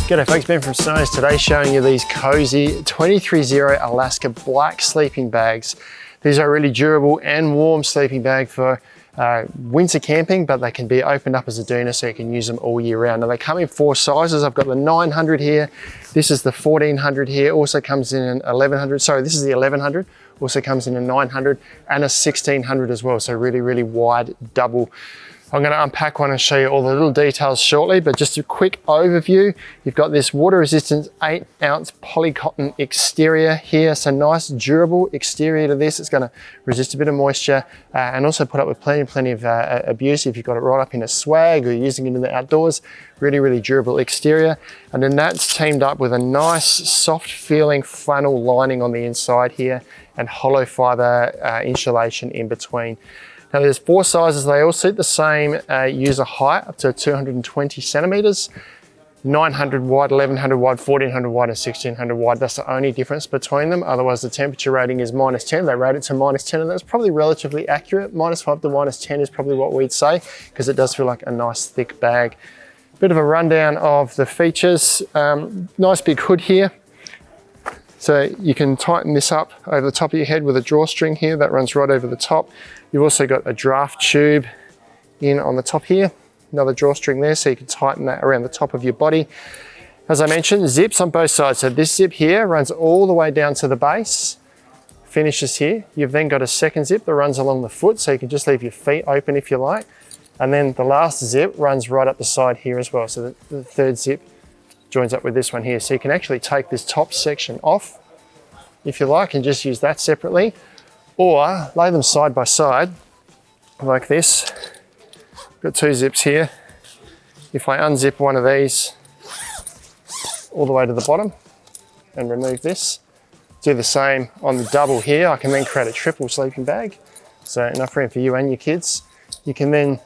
G'day folks, Ben from Snows. Today showing you these cozy 23-0 Alaska black sleeping bags. These are really durable and warm sleeping bag for winter camping, but they can be opened up as a doona so you can use them all year round. Now they come in 4 sizes. I've got the 900 here. This is the 1400 here. Also comes in an 1100. Sorry, this is the 1100. Also comes in a 900 and a 1600 as well. So really, really wide double. I'm going to unpack one and show you all the little details shortly, but just a quick overview. You've got this water resistant 8-ounce polycotton exterior here. So nice durable exterior to this. It's going to resist a bit of moisture and also put up with plenty of abuse if you've got it right up in a swag or you're using it in the outdoors. Really, really durable exterior. And then that's teamed up with a nice soft feeling flannel lining on the inside here and hollow fiber insulation in between. Now there's 4 sizes, they all suit the same user height up to 220 centimeters, 900 wide, 1100 wide, 1400 wide and 1600 wide. That's the only difference between them. Otherwise the temperature rating is -10. They rate it to -10 and that's probably relatively accurate. -5 to -10 is probably what we'd say because it does feel like a nice thick bag. Bit of a rundown of the features. Nice big hood here. So you can tighten this up over the top of your head with a drawstring here that runs right over the top. You've also got a draft tube in on the top here, another drawstring there so you can tighten that around the top of your body. As I mentioned, zips on both sides. So this zip here runs all the way down to the base, finishes here. You've then got a second zip that runs along the foot so you can just leave your feet open if you like. And then the last zip runs right up the side here as well. So the third zip joins up with this one here. So you can actually take this top section off if you like and just use that separately, or lay them side by side like this. Got 2 zips here. If I unzip one of these all the way to the bottom and remove this, do the same on the double here. I can then create a triple sleeping bag. So enough room for you and your kids. You can then,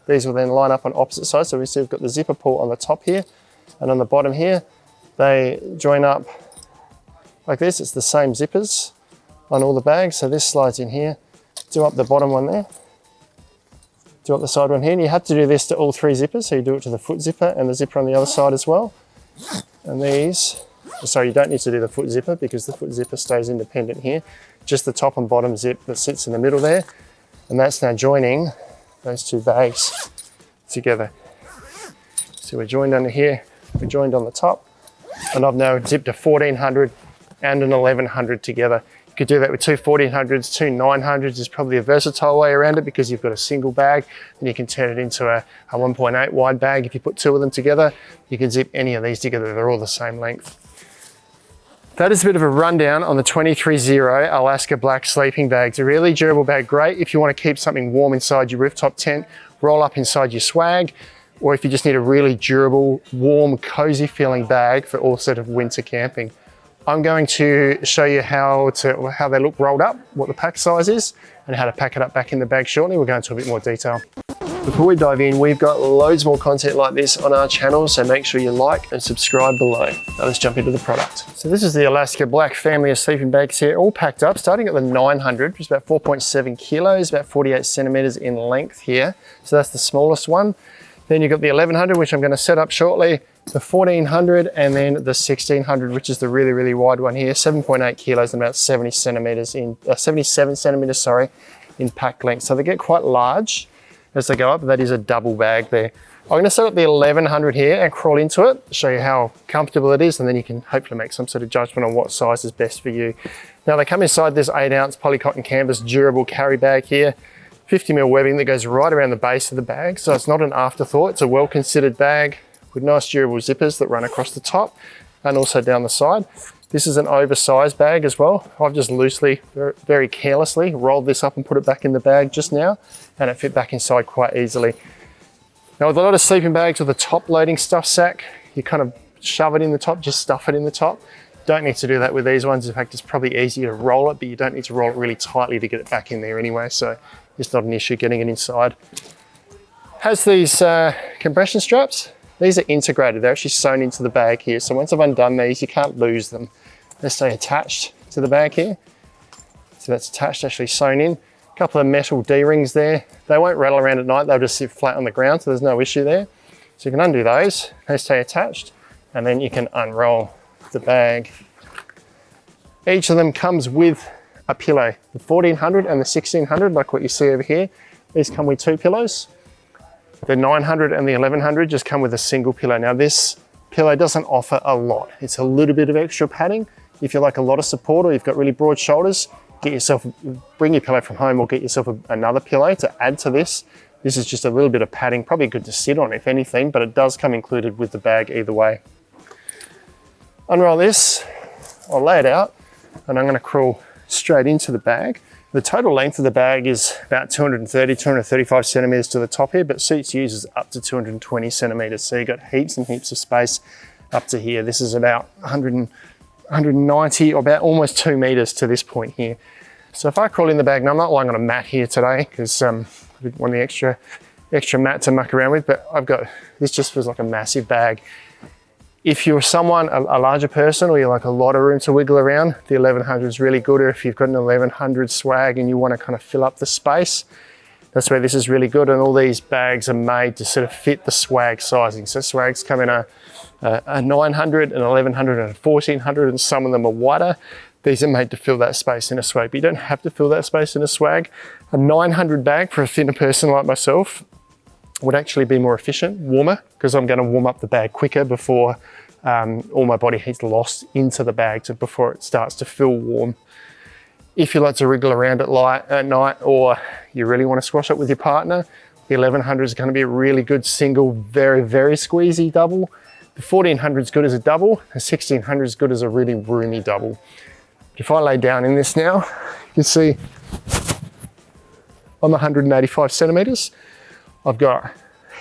these will then line up on opposite sides. So we see we've got the zipper pull on the top here. And on the bottom here, they join up like this. It's the same zippers on all the bags. So this slides in here, do up the bottom one there, do up the side one here. And you have to do this to all 3 zippers. So you do it to the foot zipper and the zipper on the other side as well. And these, sorry, you don't need to do the foot zipper because the foot zipper stays independent here. Just the top and bottom zip that sits in the middle there. And that's now joining those 2 bags together. So we're joined under here. We're joined on the top, and I've now zipped a 1400 and an 1100 together. You could do that with 2 1400s, 2 900s is probably a versatile way around it because you've got a single bag and you can turn it into a 1.8 wide bag. If you put 2 of them together, you can zip any of these together. They're all the same length. That is a bit of a rundown on the 23-0 Alaska black sleeping bags. A really durable bag, great if you want to keep something warm inside your rooftop tent, roll up inside your swag, or if you just need a really durable, warm, cozy feeling bag for all sort of winter camping. I'm going to show you how they look rolled up, what the pack size is, and how to pack it up back in the bag shortly. We'll go into a bit more detail. Before we dive in, we've got loads more content like this on our channel, so make sure you like and subscribe below. Now let's jump into the product. So this is the Alaska Black family of sleeping bags here, all packed up, starting at the 900, which is about 4.7 kilos, about 48 centimeters in length here. So that's the smallest one. Then you've got the 1100, which I'm going to set up shortly, the 1400, and then the 1600, which is the really, really wide one here, 7.8 kilos and about 77 centimeters in pack length. So they get quite large as they go up. That is a double bag there. I'm going to set up the 1100 here and crawl into it, show you how comfortable it is, and then you can hopefully make some sort of judgment on what size is best for you. Now they come inside this 8-ounce polycotton canvas durable carry bag here. 50mm webbing that goes right around the base of the bag. So it's not an afterthought, it's a well-considered bag with nice durable zippers that run across the top and also down the side. This is an oversized bag as well. I've just loosely, very carelessly rolled this up and put it back in the bag just now, and it fit back inside quite easily. Now with a lot of sleeping bags with a top loading stuff sack, you kind of shove it in the top, just stuff it in the top. Don't need to do that with these ones. In fact, it's probably easier to roll it, but you don't need to roll it really tightly to get it back in there anyway. So it's not an issue getting it inside. Has these compression straps. These are integrated. They're actually sewn into the bag here. So once I've undone these, you can't lose them. They stay attached to the bag here. So that's attached, actually sewn in. A couple of metal D-rings there. They won't rattle around at night. They'll just sit flat on the ground, so there's no issue there. So you can undo those. They stay attached. and then you can unroll the bag. Each of them comes with a pillow. The 1400 and the 1600, like what you see over here, these come with 2 pillows. The 900 and the 1100 just come with a single pillow. Now this pillow doesn't offer a lot. It's a little bit of extra padding. If you like a lot of support or you've got really broad shoulders, bring your pillow from home or get yourself another pillow to add to this. This is just a little bit of padding, probably good to sit on if anything, but it does come included with the bag either way. Unroll this, I'll lay it out, and I'm gonna crawl straight into the bag. The total length of the bag is about 230, 235 centimeters to the top here, but Suits uses up to 220 centimeters. So you've got heaps and heaps of space up to here. This is about 190 or about almost 2 meters to this point here. So if I crawl in the bag, and I'm not lying on a mat here today because I didn't want the extra mat to muck around with, but this just feels like a massive bag. If you're someone, a larger person, or you like a lot of room to wiggle around, the 1100 is really good. Or if you've got an 1100 swag and you want to kind of fill up the space, that's where this is really good. And all these bags are made to sort of fit the swag sizing. So swags come in a 900, an 1100 and a 1400, and some of them are wider. These are made to fill that space in a swag, but you don't have to fill that space in a swag. A 900 bag for a thinner person like myself would actually be more efficient, warmer, because I'm going to warm up the bag quicker before all my body heat's lost into the bag before it starts to feel warm. If you like to wriggle around at night, or you really want to squash it with your partner, the 1100 is going to be a really good single, very, very squeezy double. The 1400 is good as a double. The 1600 is good as a really roomy double. If I lay down in this now, you can see I'm 185 centimeters. I've got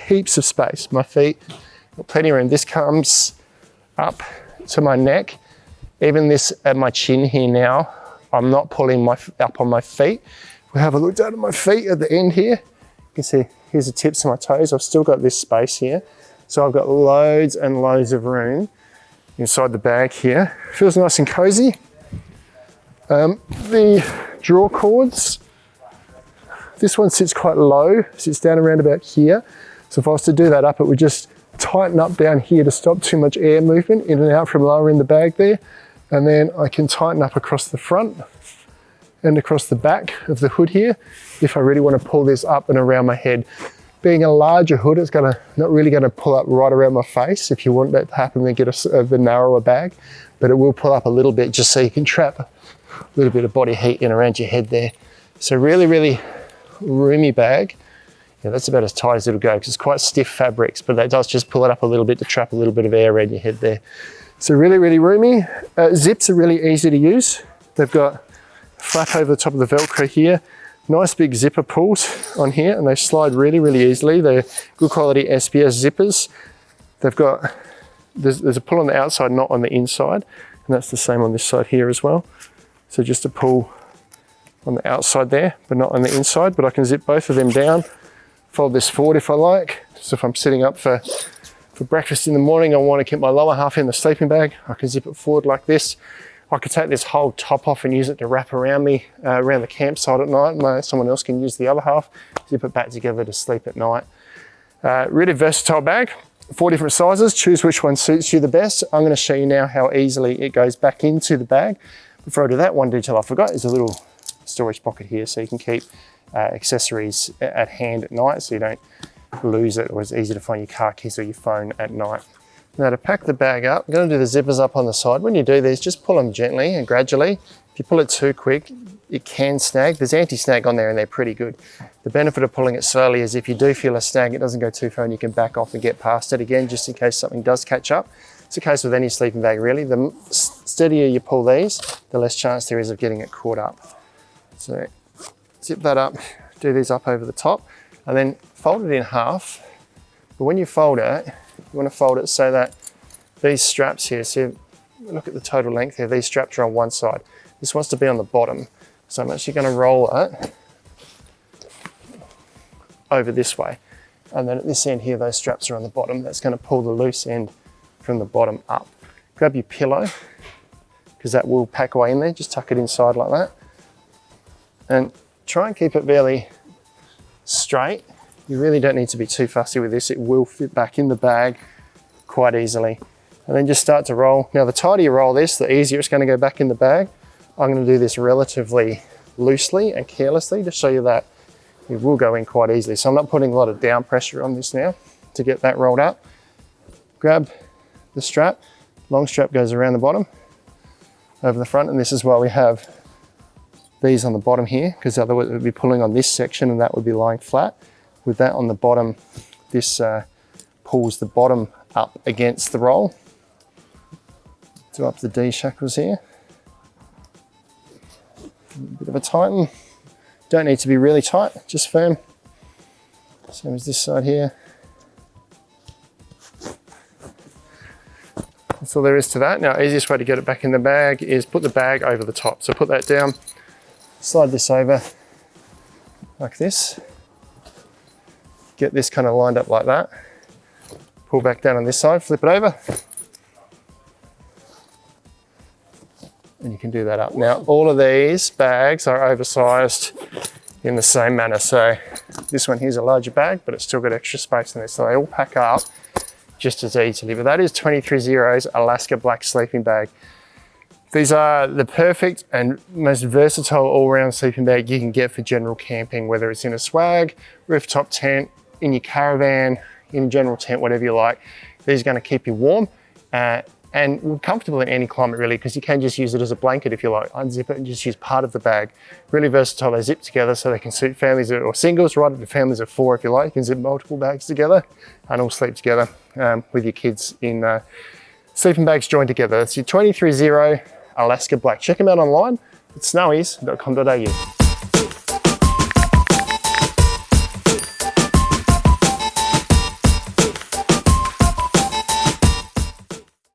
heaps of space. My feet, got plenty of room. This comes up to my neck. Even this at my chin here now, I'm not pulling up on my feet. We'll have a look down at my feet at the end here. You can see, here's the tips of my toes. I've still got this space here. So I've got loads and loads of room inside the bag here. Feels nice and cozy. The drawer cords, this one sits quite low, sits down around about here. So if I was to do that up, it would just tighten up down here to stop too much air movement in and out from lower in the bag there. And then I can tighten up across the front and across the back of the hood here if I really want to pull this up and around my head. Being a larger hood, it's not really gonna pull up right around my face. If you want that to happen, then get the narrower bag, but it will pull up a little bit just so you can trap a little bit of body heat in around your head there. So really, really roomy bag. Yeah, that's about as tight as it'll go because it's quite stiff fabrics, but that does just pull it up a little bit to trap a little bit of air around your head there. So really, really roomy. Zips are really easy to use. They've got a flap over the top of the Velcro here. Nice big zipper pulls on here, and they slide really, really easily. They're good quality SPS zippers. They've got, there's a pull on the outside, not on the inside, and that's the same on this side here as well. So just a pull on the outside there, but not on the inside, but I can zip both of them down, fold this forward if I like. So if I'm sitting up for breakfast in the morning, I want to keep my lower half in the sleeping bag, I can zip it forward like this. I could take this whole top off and use it to wrap around me, around the campsite at night. Someone else can use the other half, zip it back together to sleep at night. Really versatile bag, 4 different sizes. Choose which one suits you the best. I'm going to show you now how easily it goes back into the bag. Before I do that, one detail I forgot is a little storage pocket here, so you can keep accessories at hand at night so you don't lose it, or it's easy to find your car keys or your phone at night. Now to pack the bag up, I'm going to do the zippers up on the side. When you do these, just pull them gently and gradually. If you pull it too quick, it can snag. There's anti-snag on there and they're pretty good. The benefit of pulling it slowly is if you do feel a snag, it doesn't go too far and you can back off and get past it again, just in case something does catch up. It's the case with any sleeping bag really. The steadier you pull these, the less chance there is of getting it caught up. So zip that up, do these up over the top, and then fold it in half. But when you fold it, you want to fold it so that these straps here, so look at the total length here, these straps are on one side. This wants to be on the bottom. So I'm actually going to roll it over this way. And then at this end here, those straps are on the bottom. That's going to pull the loose end from the bottom up. Grab your pillow, because that will pack away in there. Just tuck it inside like that. And try and keep it fairly straight. You really don't need to be too fussy with this. It will fit back in the bag quite easily. and then just start to roll. Now, the tighter you roll this, the easier it's going to go back in the bag. I'm going to do this relatively loosely and carelessly to show you that it will go in quite easily. So I'm not putting a lot of down pressure on this now to get that rolled up. Grab the strap, long strap goes around the bottom, over the front, and this is why we have these on the bottom here, because otherwise it would be pulling on this section and that would be lying flat. With that on the bottom, this pulls the bottom up against the roll. Do up the D shackles here. A bit of a tighten. Don't need to be really tight, just firm. Same as this side here. That's all there is to that. Now, easiest way to get it back in the bag is put the bag over the top. So put that down, slide this over like this. Get this kind of lined up like that. Pull back down on this side, flip it over. And you can do that up. Now, all of these bags are oversized in the same manner. So this one here's a larger bag, but it's still got extra space in there. So they all pack up just as easily. But that is 23Zero's Alaska Black Sleeping Bag. These are the perfect and most versatile all-round sleeping bag you can get for general camping, whether it's in a swag, rooftop tent, in your caravan, in a general tent, whatever you like. These are going to keep you warm and comfortable in any climate, really, because you can just use it as a blanket if you like. Unzip it and just use part of the bag. Really versatile. They zip together so they can suit families or singles, right up to families of 4 if you like. You can zip multiple bags together and all sleep together with your kids in sleeping bags joined together. It's your 23Zero Alaska Black. Check them out online at snowies.com.au.